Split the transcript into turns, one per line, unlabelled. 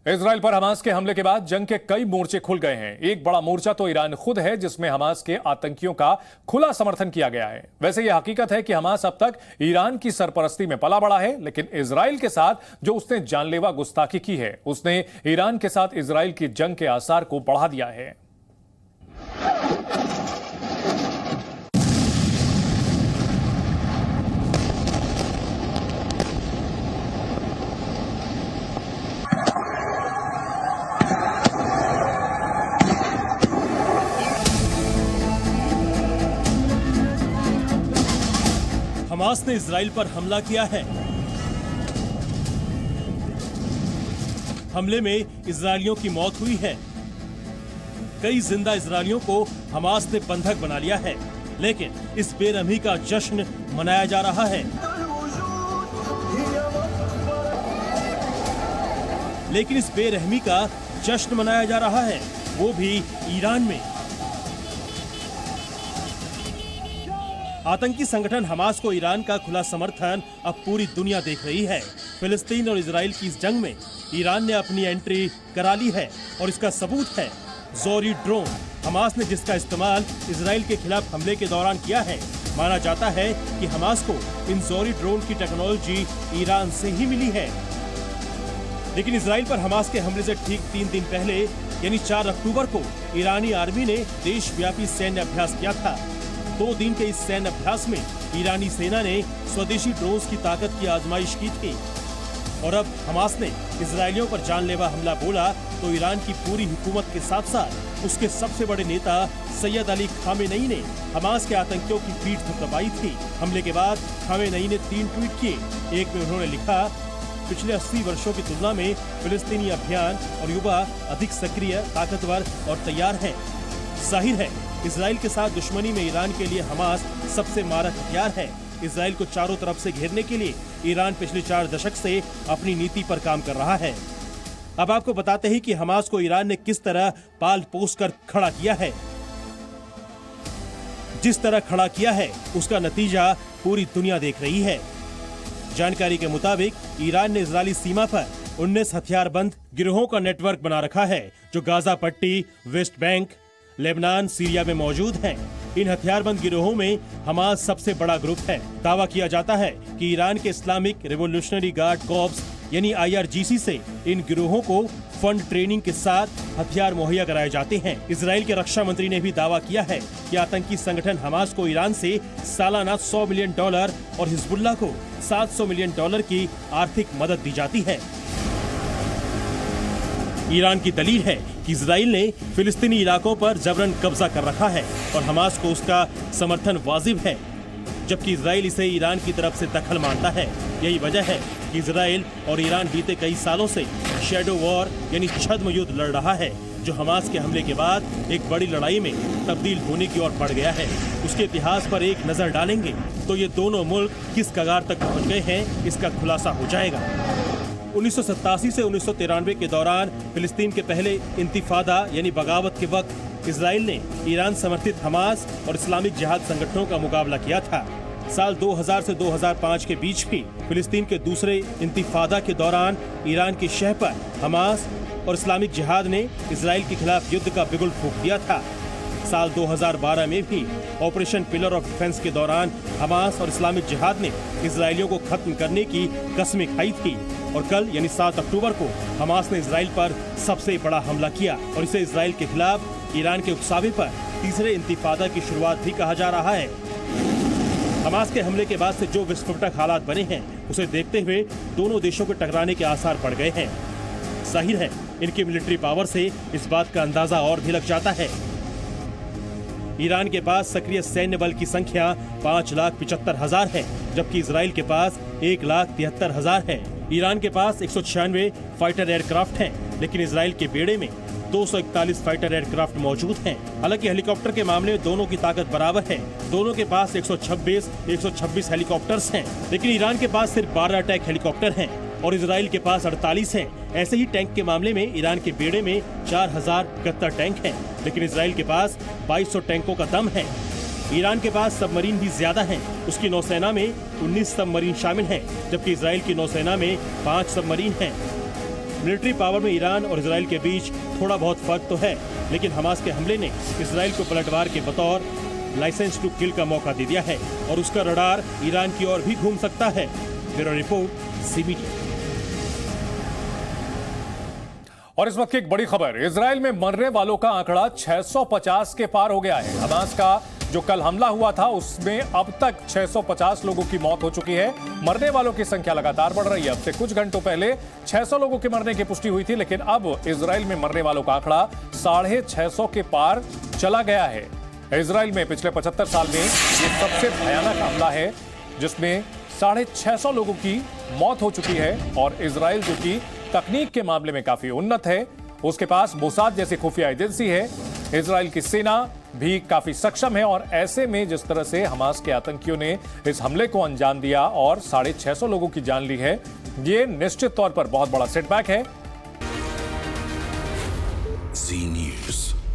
Israel पर Hamas के हमले के बाद जंग के कई मोर्चे खुल गए हैं। एक बड़ा मोर्चा तो ईरान खुद है, जिसमें हमास के आतंकियों का खुला समर्थन किया गया है। वैसे यह हकीकत है कि हमास अब तक ईरान की सरपरस्ती में पला बड़ा है, लेकिन इजराइल के साथ जो उसने जानलेवा गुस्ताखी की है, उसने ईरान के साथ इजराइल की जंग के आसार को बढ़ा दिया है।
हमास ने इजराइल पर हमला किया है। हमले में इजरायलियों की मौत हुई है। कई जिंदा इजरायलियों को हमास ने बंधक बना लिया है, लेकिन इस बेरहमी का जश्न मनाया जा रहा है। लेकिन इस बेरहमी का जश्न मनाया जा रहा है, वो भी ईरान में। आतंकी संगठन हमास को ईरान का खुला समर्थन अब पूरी दुनिया देख रही है। फिलिस्तीन और इजराइल की इस जंग में ईरान ने अपनी एंट्री करा ली है और इसका सबूत है ज़ोरी ड्रोन। हमास ने जिसका इस्तेमाल इजराइल के खिलाफ हमले के दौरान किया है। माना जाता है कि हमास को इन ज़ोरी ड्रोन की टेक्नोलॉजी ईरान से ही मिली है। लेकिन इजराइल पर हमास के हमले से ठीक 3 दिन पहले यानी 4 अक्टूबर को ईरानी आर्मी ने देशव्यापी सैन्य अभ्यास किया था। 2 दिन के इस सैन्य अभ्यास में ईरानी सेना ने स्वदेशी ड्रोन्स की ताकत की आजमाइश की थी। और अब हमास ने इजरायलियों पर जानलेवा हमला बोला तो ईरान की पूरी हुकूमत के साथ साथ उसके सबसे बड़े नेता सैयद अली खामेनेई ने हमास के आतंकियों की पीठ थपथपाई थी। हमले के बाद खामेनेई ने 3 ट्वीट किए। एक में उन्होंने लिखा, पिछले 80 वर्षों की तुलना में फिलिस्तीनी अभियान और युवा अधिक सक्रिय, ताकतवर और तैयार हैं। जाहिर है इजराइल के साथ दुश्मनी में ईरान के लिए हमास सबसे मारक हथियार है। इजराइल को चारों तरफ से घेरने के लिए ईरान पिछले 4 दशक से अपनी नीति पर काम कर रहा है। अब आपको बताते हैं कि हमास को ईरान ने किस तरह पाल पोस कर खड़ा किया है। जिस तरह खड़ा किया है उसका नतीजा पूरी दुनिया देख रही है। जानकारी के मुताबिक ईरान ने इजरायली सीमा पर 19 हथियारबंद गिरोहों का नेटवर्क बना रखा है, जो गाजा पट्टी, वेस्ट बैंक, लेबनान, सीरिया में मौजूद हैं। इन हथियारबंद गिरोहों में हमास सबसे बड़ा ग्रुप है। दावा किया जाता है कि ईरान के इस्लामिक रिवोल्यूशनरी गार्ड कॉर्प्स यानी IRGC से इन गिरोहों को फंड, ट्रेनिंग के साथ हथियार मुहैया कराए जाते हैं। इजराइल के रक्षा मंत्री ने भी दावा किया है कि आतंकी संगठन हमास को ईरान से सालाना $100 मिलियन और हिजबुल्लाह को $700 मिलियन की आर्थिक मदद दी जाती है। ईरान की दलील है कि इजराइल ने फिलिस्तीनी इलाकों पर जबरन कब्जा कर रखा है और हमास को उसका समर्थन वाजिब है, जबकि इजराइल इसे ईरान की तरफ से दखल मानता है। यही वजह है कि इजराइल और ईरान बीते कई सालों से शैडो वॉर यानी छद्म युद्ध लड़ रहा है, जो हमास के हमले के बाद एक बड़ी लड़ाई में तब्दील होने की ओर बढ़ गया है। उसके इतिहास पर एक नजर डालेंगे तो ये दोनों मुल्क किस कगार तक पहुंच गए हैं, इसका खुलासा हो जाएगा। 1987 से 1993 के दौरान फिलिस्तीन के पहले इंतिफादा यानी बगावत के वक्त इजराइल ने ईरान समर्थित हमास और इस्लामिक जिहाद संगठनों का मुकाबला किया था। साल 2000 से 2005 के बीच भी फिलिस्तीन के दूसरे इंतिफादा के दौरान ईरान की शह पर हमास और इस्लामिक जिहाद ने इजराइल के खिलाफ युद्ध का बिगुल फूंक दिया था। साल 2012 में भी ऑपरेशन पिलर ऑफ डिफेंस के दौरान हमास और इस्लामिक जिहाद ने इजरायलियों को खत्म करने की कसमें खाई थी। और कल यानी 7 अक्टूबर को हमास ने इजराइल पर सबसे बड़ा हमला किया और इसे इजराइल के खिलाफ ईरान के उकसावे पर तीसरे इंतिफादा की शुरुआत भी कहा जा रहा है। हमास के हमले के बाद से जो विस्फोटक हालात बने हैं, उसे देखते हुए दोनों देशों के टकराने के आसार बढ़ गए हैं। जाहिर है इनकी मिलिट्री पावर से इस बात का अंदाजा और भी लग जाता है। ईरान के पास सक्रिय सैन्य बल की संख्या 5,75,000 है, जबकि इजराइल के पास 1,73,000 है। ईरान के पास 196 फाइटर एयरक्राफ्ट हैं, लेकिन इजराइल के बेड़े में 241 फाइटर एयरक्राफ्ट मौजूद हैं। हालांकि हेलीकॉप्टर के मामले में दोनों की ताकत बराबर है। दोनों के पास 126 हेलीकॉप्टर्स हैं, लेकिन ईरान के पास सिर्फ 12 अटैक हेलीकॉप्टर हैं और इजराइल के पास 48 हैं। ऐसे ही टैंक के मामले में ईरान के बेड़े में 4071 टैंक हैं, लेकिन इजराइल के पास 2200 टैंकों का दम है। ईरान के पास सबमरीन भी ज्यादा हैं। उसकी नौसेना में 19 सबमरीन शामिल हैं, जबकि इजराइल की नौसेना में 5 सबमरीन हैं। मिलिट्री पावर में ईरान और इजराइल के बीच थोड़ा बहुत फर्क तो है, लेकिन हमास के हमले ने इजराइल को पलटवार के बतौर लाइसेंस टू किल का मौका दे दिया है और उसका रडार ईरान की ओर भी घूम सकता है। Bureau report, C media.
और इस वक्त की एक बड़ी खबर, इजराइल में मरने वालों का आंकड़ा 650 के पार हो गया है। हमास का जो कल हमला हुआ था उसमें अब तक 650 लोगों की मौत हो चुकी है। मरने वालों की संख्या लगातार बढ़ रही है। अब से कुछ घंटों पहले 600 लोगों के मरने की पुष्टि हुई थी, लेकिन अब इजराइल में मरने वालों का आंकड़ा 650 के पार चला गया है। इजराइल में पिछले 75 साल में ये सबसे भयानक हमला है, जिसमें 650 लोगों की मौत हो चुकी है। और इजराइल जो कि तकनीक के मामले में काफी उन्नत है, उसके पास मोसाद जैसी खुफिया एजेंसी है, इजराइल की सेना भी काफी सक्षम है। और ऐसे में जिस तरह से हमास के आतंकियों ने इस हमले को अंजाम दिया और 650 लोगों की जान ली है, ये निश्चित तौर पर बहुत बड़ा सेटबैक है।
जी न्यूज़।